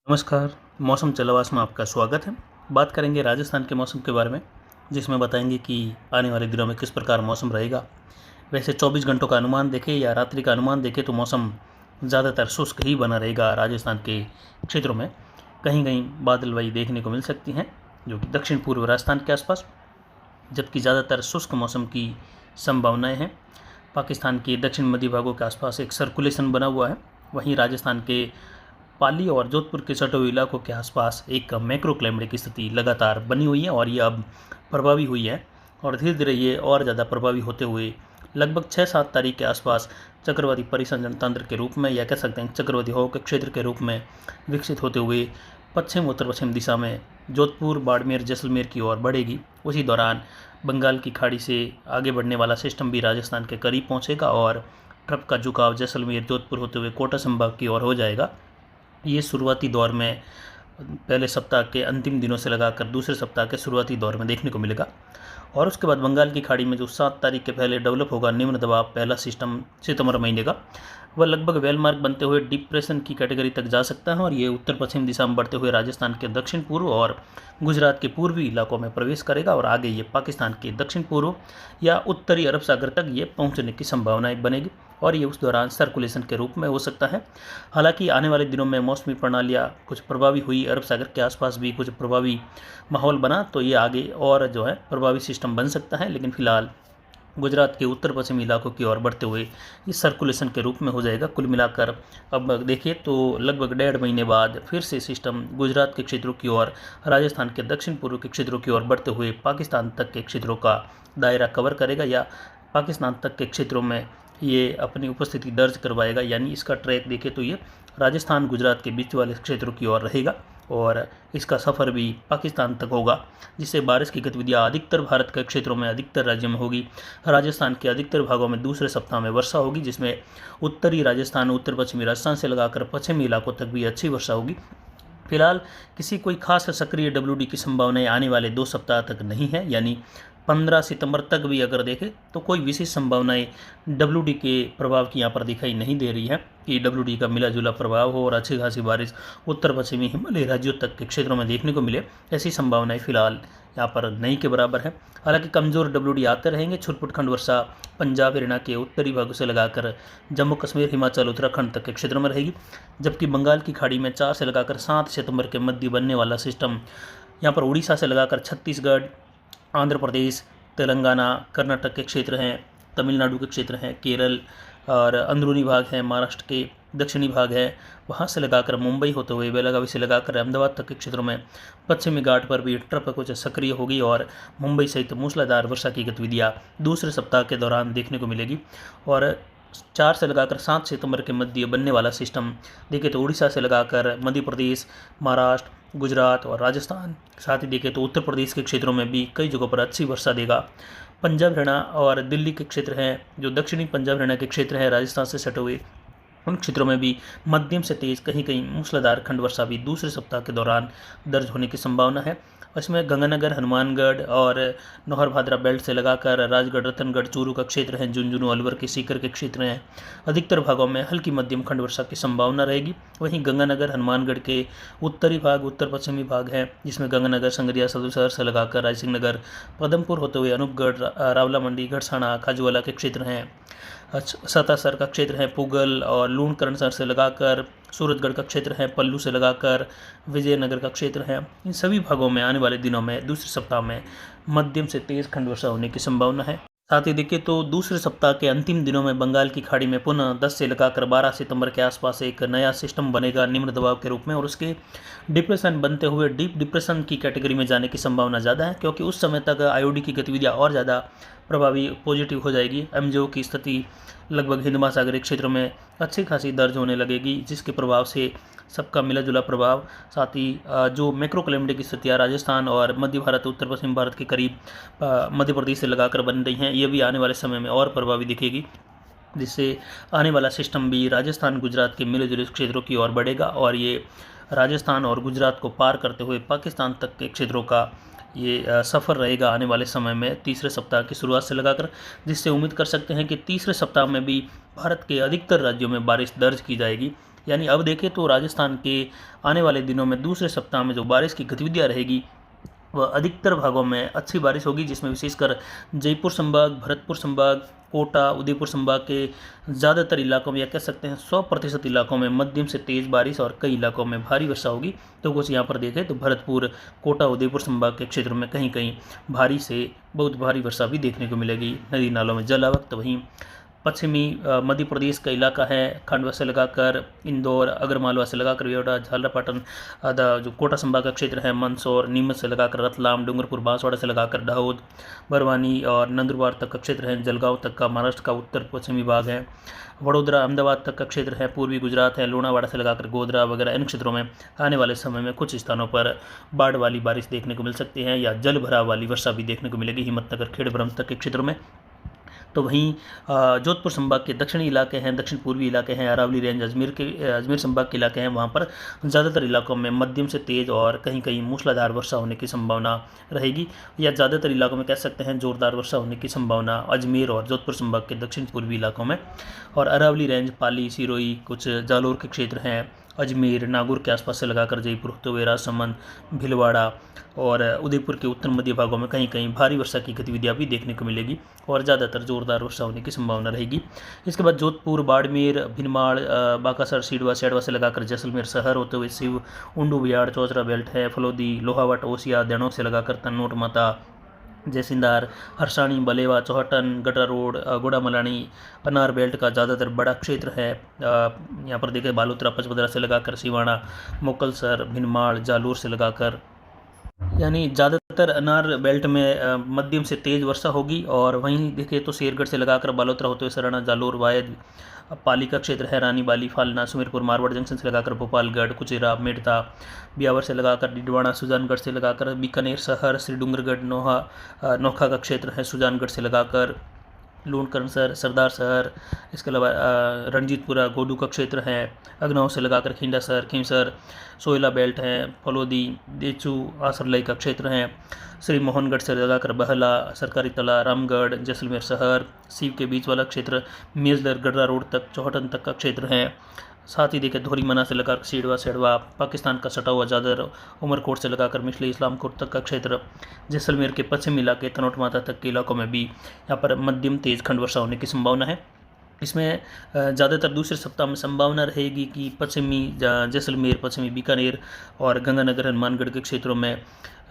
नमस्कार। मौसम चलावास में आपका स्वागत है। बात करेंगे राजस्थान के मौसम के बारे में, जिसमें बताएंगे कि आने वाले दिनों में किस प्रकार मौसम रहेगा। वैसे 24 घंटों का अनुमान देखें या रात्रि का अनुमान देखें तो मौसम ज़्यादातर शुष्क ही बना रहेगा राजस्थान के क्षेत्रों में। कहीं कहीं बादलवाई देखने को मिल सकती हैं, जो कि दक्षिण पूर्व राजस्थान के आसपास, जबकि ज़्यादातर शुष्क मौसम की संभावनाएँ हैं। पाकिस्तान के दक्षिण मध्य भागों के आसपास एक सर्कुलेशन बना हुआ है। वहीं राजस्थान के पाली और जोधपुर के सटे हुए इलाकों के आसपास एक मैक्रो क्लाइमेट की स्थिति लगातार बनी हुई है और ये अब प्रभावी हुई है और धीरे धीरे ये और ज़्यादा प्रभावी होते हुए लगभग 6-7 तारीख के आसपास चक्रवाती परिसंचरण तंत्र के रूप में, या कह सकते हैं चक्रवाती हवा के क्षेत्र के रूप में विकसित होते हुए पश्चिम उत्तर पश्चिम दिशा में जोधपुर, बाड़मेर, जैसलमेर की ओर बढ़ेगी। उसी दौरान बंगाल की खाड़ी से आगे बढ़ने वाला सिस्टम भी राजस्थान के करीब पहुँचेगा और ट्रफ का झुकाव जैसलमेर, जोधपुर होते हुए कोटा संभाग की ओर हो जाएगा। ये शुरुआती दौर में पहले सप्ताह के अंतिम दिनों से लगाकर दूसरे सप्ताह के शुरुआती दौर में देखने को मिलेगा। और उसके बाद बंगाल की खाड़ी में जो 7 तारीख के पहले डेवलप होगा निम्न दबाव पहला सिस्टम सितंबर महीने का, वह लगभग वेलमार्क बनते हुए डिप्रेशन की कैटेगरी तक जा सकता है और ये उत्तर पश्चिम दिशा में बढ़ते हुए राजस्थान के दक्षिण पूर्व और गुजरात के पूर्वी इलाकों में प्रवेश करेगा और आगे ये पाकिस्तान के दक्षिण पूर्व या उत्तरी अरब सागर तक ये पहुंचने की संभावनाएं बनेगी और ये उस दौरान सर्कुलेशन के रूप में हो सकता है। हालांकि आने वाले दिनों में मौसमी प्रणालियाँ कुछ प्रभावी हुई, अरब सागर के आसपास भी कुछ प्रभावी माहौल बना तो ये आगे और जो है प्रभावी सिस्टम बन सकता है, लेकिन फिलहाल गुजरात के उत्तर पश्चिमी इलाकों की ओर बढ़ते हुए इस सर्कुलेशन के रूप में हो जाएगा। कुल मिलाकर अब देखिए तो लगभग 1.5 महीने बाद फिर से सिस्टम गुजरात के क्षेत्रों की ओर, राजस्थान के दक्षिण पूर्व के क्षेत्रों की ओर बढ़ते हुए पाकिस्तान तक के क्षेत्रों का दायरा कवर करेगा या पाकिस्तान तक के क्षेत्रों में ये अपनी उपस्थिति दर्ज करवाएगा। यानी इसका ट्रैक देखें तो ये राजस्थान गुजरात के बीच वाले क्षेत्रों की ओर रहेगा और इसका सफ़र भी पाकिस्तान तक होगा, जिससे बारिश की गतिविधियाँ अधिकतर भारत के क्षेत्रों में, अधिकतर राज्यों में होगी। राजस्थान के अधिकतर भागों में दूसरे सप्ताह में वर्षा होगी, जिसमें उत्तरी राजस्थान, उत्तर पश्चिमी राजस्थान से लगाकर पश्चिमी इलाकों तक भी अच्छी वर्षा होगी। फिलहाल किसी कोई खास सक्रिय WD की संभावनाएं आने वाले 2 सप्ताह तक नहीं है, यानी 15 सितंबर तक भी अगर देखें तो कोई विशेष संभावनाएं WD के प्रभाव की यहाँ पर दिखाई नहीं दे रही है कि WD का मिला जुला प्रभाव हो और अच्छी खासी बारिश उत्तर पश्चिमी हिमालयी राज्यों तक के क्षेत्रों में देखने को मिले। ऐसी संभावनाएं फिलहाल यहाँ पर नहीं के बराबर है। हालांकि कमज़ोर WD आते रहेंगे। छुटपुट वर्षा पंजाब, हरियाणा के उत्तरी भागों से लगाकर जम्मू कश्मीर, हिमाचल, उत्तराखंड तक के क्षेत्रों में रहेगी, जबकि बंगाल की खाड़ी में 4 से लगाकर 7 सितंबर के मध्य बनने वाला सिस्टम यहाँ पर उड़ीसा से लगाकर छत्तीसगढ़, आंध्र प्रदेश, तेलंगाना, कर्नाटक के क्षेत्र हैं, तमिलनाडु के क्षेत्र हैं, केरल और अंदरूनी भाग हैं, महाराष्ट्र के दक्षिणी भाग है, वहाँ से लगाकर मुंबई होते हुए बेलगावी से लगाकर अहमदाबाद तक के क्षेत्रों में पश्चिमी घाट पर भी ट्रफ कुछ सक्रिय होगी और मुंबई सहित मूसलाधार वर्षा की गतिविधियाँ दूसरे सप्ताह के दौरान देखने को मिलेगी। और 4 से लगाकर 7 सितंबर के मध्य बनने वाला सिस्टम देखें तो उड़ीसा से लगाकर मध्य प्रदेश, महाराष्ट्र, गुजरात और राजस्थान, साथ ही देखें तो उत्तर प्रदेश के क्षेत्रों में भी कई जगहों पर अच्छी वर्षा देगा। पंजाब, हरियाणा और दिल्ली के क्षेत्र हैं, जो दक्षिणी पंजाब हरियाणा के क्षेत्र हैं राजस्थान से सटे हुए, उन क्षेत्रों में भी मध्यम से तेज़, कहीं कहीं मूसलाधार खंड वर्षा भी दूसरे सप्ताह के दौरान दर्ज होने की संभावना है। इसमें गंगानगर, हनुमानगढ़ और नौहर भादरा बेल्ट से लगाकर राजगढ़, रतनगढ़, चूरू का क्षेत्र है, झुंझुनू, अलवर के सीकर के क्षेत्र हैं, अधिकतर भागों में हल्की मध्यम खंड वर्षा की संभावना रहेगी। वहीं गंगानगर, हनुमानगढ़ के उत्तरी भाग, उत्तर पश्चिमी भाग हैं, जिसमें गंगानगर, संगरिया, सदर से लगाकर रायसिंह नगर, पदमपुर होते हुए अनूपगढ़, रावला मंडी, घड़साना, खाजूवाला के क्षेत्र हैं, सतासर का क्षेत्र है, पुगल और लूणकरणसर से लगाकर सूरतगढ़ का क्षेत्र है, पल्लू से लगाकर विजयनगर का क्षेत्र है। इन सभी भागों में आने वाले दिनों में दूसरे सप्ताह में मध्यम से तेज़ खंड वर्षा होने की संभावना है। साथ ही देखिए तो दूसरे सप्ताह के अंतिम दिनों में बंगाल की खाड़ी में पुनः 10 से लगाकर 12 सितंबर के आसपास एक नया सिस्टम बनेगा निम्न दबाव के रूप में और उसके डिप्रेशन बनते हुए डीप डिप्रेशन की कैटेगरी में जाने की संभावना ज़्यादा है, क्योंकि उस समय तक IOD की गतिविधियाँ और ज़्यादा प्रभावी पॉजिटिव हो जाएगी। MJO की स्थिति लगभग हिंद महासागरीय क्षेत्रों में अच्छी खासी दर्ज होने लगेगी, जिसके प्रभाव से सबका मिला जुला प्रभाव, साथ ही जो मैक्रो क्लाइमेट की स्थितियाँ राजस्थान और मध्य भारत, उत्तर पश्चिम भारत के करीब मध्य प्रदेश से लगाकर बन रही हैं, ये भी आने वाले समय में और प्रभावी दिखेगी, जिससे आने वाला सिस्टम भी राजस्थान, गुजरात के मिले जुले क्षेत्रों की ओर बढ़ेगा और ये राजस्थान और गुजरात को पार करते हुए पाकिस्तान तक के क्षेत्रों का ये सफ़र रहेगा आने वाले समय में तीसरे सप्ताह की शुरुआत से लगाकर, जिससे उम्मीद कर सकते हैं कि तीसरे सप्ताह में भी भारत के अधिकतर राज्यों में बारिश दर्ज की जाएगी। यानी अब देखें तो राजस्थान के आने वाले दिनों में दूसरे सप्ताह में जो बारिश की गतिविधियाँ रहेगी वह अधिकतर भागों में अच्छी बारिश होगी, जिसमें विशेषकर जयपुर संभाग, भरतपुर संभाग, कोटा, उदयपुर संभाग के ज़्यादातर इलाकों में या कह सकते हैं 100% इलाकों में मध्यम से तेज़ बारिश और कई इलाकों में भारी वर्षा होगी। तो कुछ यहाँ पर देखें तो भरतपुर, कोटा, उदयपुर संभाग के क्षेत्रों में कहीं कहीं भारी से बहुत भारी वर्षा भी देखने को मिलेगी। नदी नालों में जल आवक। तो वहीं पश्चिमी मध्य प्रदेश का इलाका है, खंडवा से लगाकर इंदौर, अगरमालवा से लगाकर वेवड़ा, झालरापाटन, आधा जो कोटा संभाग का क्षेत्र है, मंदसौर, नीमच से लगाकर रतलाम, डूंगरपुर, बांसवाड़ा से लगाकर दाहोद, बरवानी और नंदुरबार तक का क्षेत्र है, जलगांव तक का महाराष्ट्र का उत्तर पश्चिमी भाग है, वडोदरा, अहमदाबाद तक का क्षेत्र है, पूर्वी गुजरात है, लुणावाड़ा से लगाकर गोधरा वगैरह। इन क्षेत्रों में आने वाले समय में कुछ स्थानों पर बाढ़ वाली बारिश देखने को मिल सकती है या जल भराव वाली वर्षा भी देखने को मिलेगी हिम्मतनगर, खेड़ तक के क्षेत्रों में। तो वहीं जोधपुर संभाग के दक्षिणी इलाके हैं, दक्षिण पूर्वी इलाके हैं, अरावली रेंज, अजमेर संभाग के इलाके हैं, वहाँ पर ज़्यादातर इलाकों में मध्यम से तेज़ और कहीं कहीं मूसलाधार वर्षा होने की संभावना रहेगी, या ज़्यादातर इलाकों में कह सकते हैं जोरदार वर्षा होने की संभावना अजमेर और जोधपुर संभाग के दक्षिण पूर्वी इलाकों में। और अरावली रेंज, पाली, सिरोही, कुछ जालौर के क्षेत्र हैं, अजमेर, नागौर के आसपास से लगाकर जयपुर होते हुए राजसमंद, भीलवाड़ा और उदयपुर के उत्तर मध्य भागों में कहीं कहीं भारी वर्षा की गतिविधियाँ भी देखने को मिलेगी और ज़्यादातर जोरदार वर्षा होने की संभावना रहेगी। इसके बाद जोधपुर, बाड़मेर, भिनमाड़, बांकासर, सैडवा से लगाकर जैसलमेर शहर होते हुए शिव, उंडू, बिहाड़, चौचरा बेल्ट है, फलोदी, लोहावट, ओसिया, देणोक से लगाकर तन्नोट माता, जैसिंदार, हरसाणी, बलेवा, चौहटन, गटरा रोड, गोडामलानी, पनार बेल्ट का ज़्यादातर बड़ा क्षेत्र है। यहाँ पर देखें बालोतरा, पचपदरा से लगाकर सिवाना, मोकलसर, भिनमाड़, जालोर से लगाकर, यानी ज़्यादातर अनार बेल्ट में मध्यम से तेज़ वर्षा होगी। और वहीं देखें तो शेरगढ़ से लगाकर बालोतरा होते हुए सराना, जालोर, वायद, पाली का क्षेत्र है, रानी बाली, फालना, सुमेरपुर, मारवाड़ जंक्शन से लगाकर भोपालगढ़, कुचेरा, मेड़ता, ब्यावर से लगाकर डिडवाना, सुजानगढ़ से लगाकर बीकानेर शहर, श्री डूंगरगढ़, नोखा का क्षेत्र है, सुजानगढ़ से लगाकर लूणकरणसर, सरदार शहर, इसके अलावा रणजीतपुरा, गोडू का क्षेत्र है, अगनाव से लगाकर खिंडासर, खीमसर, सोयला बेल्ट है, फलोदी, देचू, आसरलाई का क्षेत्र है, श्री मोहनगढ़ से लगाकर बहला, सरकारी तला, रामगढ़, जैसलमेर शहर, सीव के बीच वाला क्षेत्र, मेजलर, गडरा रोड तक, चौहटन तक का क्षेत्र है। साथ ही देखें धोरीमना से लगाकर सेडवा, पाकिस्तान का सटा हुआ चादर, उमरकोट से लगाकर मिसली इस्लामकोट तक का क्षेत्र, जैसलमेर के पश्चिमी इलाके, तनोट माता तक के इलाकों में भी यहाँ पर मध्यम तेज खंड वर्षा होने की संभावना है। इसमें ज़्यादातर दूसरे सप्ताह में संभावना रहेगी कि पश्चिमी जैसलमेर, पश्चिमी बीकानेर और गंगानगर, हनुमानगढ़ के क्षेत्रों में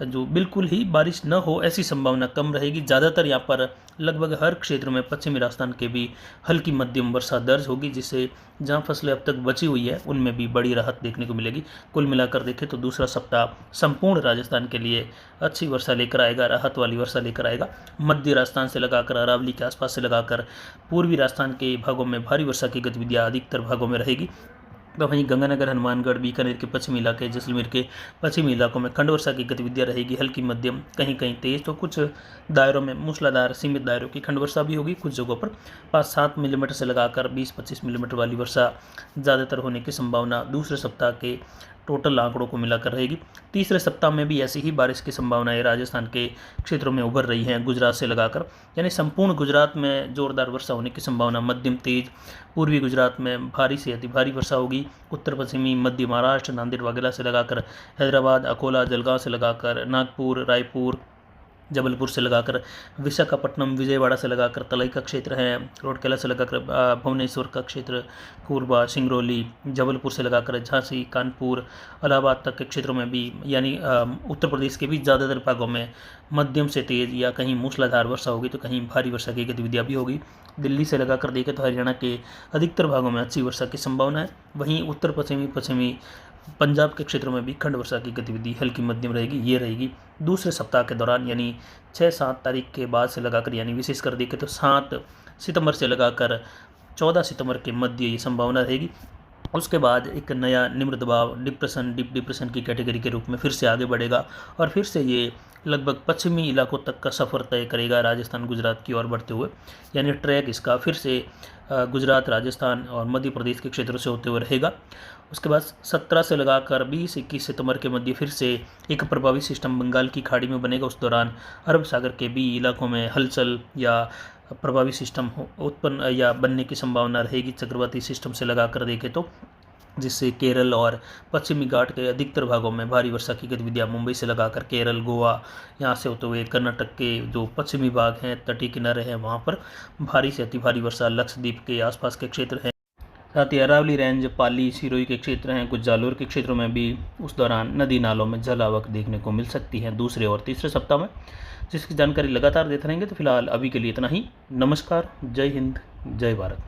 जो बिल्कुल ही बारिश न हो ऐसी संभावना कम रहेगी। ज़्यादातर यहाँ पर लगभग हर क्षेत्र में पश्चिमी राजस्थान के भी हल्की मध्यम वर्षा दर्ज होगी, जिससे जहाँ फसलें अब तक बची हुई है उनमें भी बड़ी राहत देखने को मिलेगी। कुल मिलाकर देखें तो दूसरा सप्ताह संपूर्ण राजस्थान के लिए अच्छी वर्षा लेकर आएगा, राहत वाली वर्षा लेकर आएगा। मध्य राजस्थान से लगाकर अरावली के आसपास से लगाकर पूर्वी राजस्थान के भागों में भारी वर्षा की गतिविधियाँ अधिकतर भागों में रहेगी। तो वहीं गंगानगर, हनुमानगढ़, बीकानेर के पश्चिमी इलाके, जैसलमेर के पश्चिमी इलाकों में खंड वर्षा की गतिविधियाँ रहेगी, हल्की मध्यम, कहीं कहीं तेज। तो कुछ दायरों में मूसलाधार सीमित दायरों की खंड वर्षा भी होगी। कुछ जगहों पर 5-7 मिलीमीटर से लगाकर 20-25 मिलीमीटर वाली वर्षा ज़्यादातर होने की संभावना दूसरे सप्ताह के टोटल आंकड़ों को मिलाकर रहेगी। तीसरे सप्ताह में भी ऐसी ही बारिश की संभावनाएं राजस्थान के क्षेत्रों में उभर रही हैं, गुजरात से लगाकर, यानी संपूर्ण गुजरात में जोरदार वर्षा होने की संभावना मध्यम तेज, पूर्वी गुजरात में भारी से अति भारी वर्षा होगी, उत्तर पश्चिमी मध्य महाराष्ट्र, नांदेड़ वगैरह से लगाकर हैदराबाद, अकोला, जलगांव से लगाकर नागपुर, रायपुर, जबलपुर से लगाकर विशाखापट्टनम, विजयवाड़ा से लगाकर तलाई का क्षेत्र है, रोडकेला से लगाकर भुवनेश्वर का क्षेत्र, कोरबा, सिंगरौली, जबलपुर से लगाकर झांसी, कानपुर, इलाहाबाद तक के क्षेत्रों में भी, यानी उत्तर प्रदेश के भी ज़्यादातर भागों में मध्यम से तेज़ या कहीं मूसलाधार वर्षा होगी तो कहीं भारी वर्षा की गतिविधियाँ भी होगी। दिल्ली से लगाकर देखें तो हरियाणा के अधिकतर भागों में अच्छी वर्षा की संभावना है। वहीं उत्तर पश्चिमी पंजाब के क्षेत्रों में भी खंड वर्षा की गतिविधि हल्की मध्यम रहेगी। ये रहेगी दूसरे सप्ताह के दौरान, यानी 6-7 तारीख के बाद से लगाकर, यानी विशेषकर देखें तो 7 सितंबर से लगाकर 14 सितंबर के मध्य ये संभावना रहेगी। उसके बाद एक नया निम्न दबाव डिप्रेशन, डीप डिप्रेशन की कैटेगरी के रूप में फिर से आगे बढ़ेगा और फिर से ये लगभग पश्चिमी इलाकों तक का सफ़र तय करेगा राजस्थान गुजरात की ओर बढ़ते हुए, यानी ट्रैक इसका फिर से गुजरात, राजस्थान और मध्य प्रदेश के क्षेत्रों से होते हुए रहेगा। उसके बाद 17 से लगाकर 20-21 सितंबर के मध्य फिर से एक प्रभावी सिस्टम बंगाल की खाड़ी में बनेगा। उस दौरान अरब सागर के भी इलाकों में हलचल या प्रभावी सिस्टम उत्पन्न या बनने की संभावना रहेगी। चक्रवाती सिस्टम से लगाकर देखें तो जिससे केरल और पश्चिमी घाट के अधिकतर भागों में भारी वर्षा की गतिविधियां मुंबई से लगाकर केरल, गोवा, यहाँ से होते हुए कर्नाटक के जो पश्चिमी भाग हैं, तटीय किनारे हैं, वहाँ पर भारी से अति भारी वर्षा, लक्षद्वीप के आसपास के क्षेत्र हैं, साथ ही अरावली रेंज, पाली, सिरोही के क्षेत्र हैं, कुछ जालोर के क्षेत्रों में भी उस दौरान नदी नालों में जल आवक देखने को मिल सकती है दूसरे और तीसरे सप्ताह में, जिसकी जानकारी लगातार देते रहेंगे। तो फिलहाल अभी के लिए इतना ही। नमस्कार, जय हिंद, जय भारत।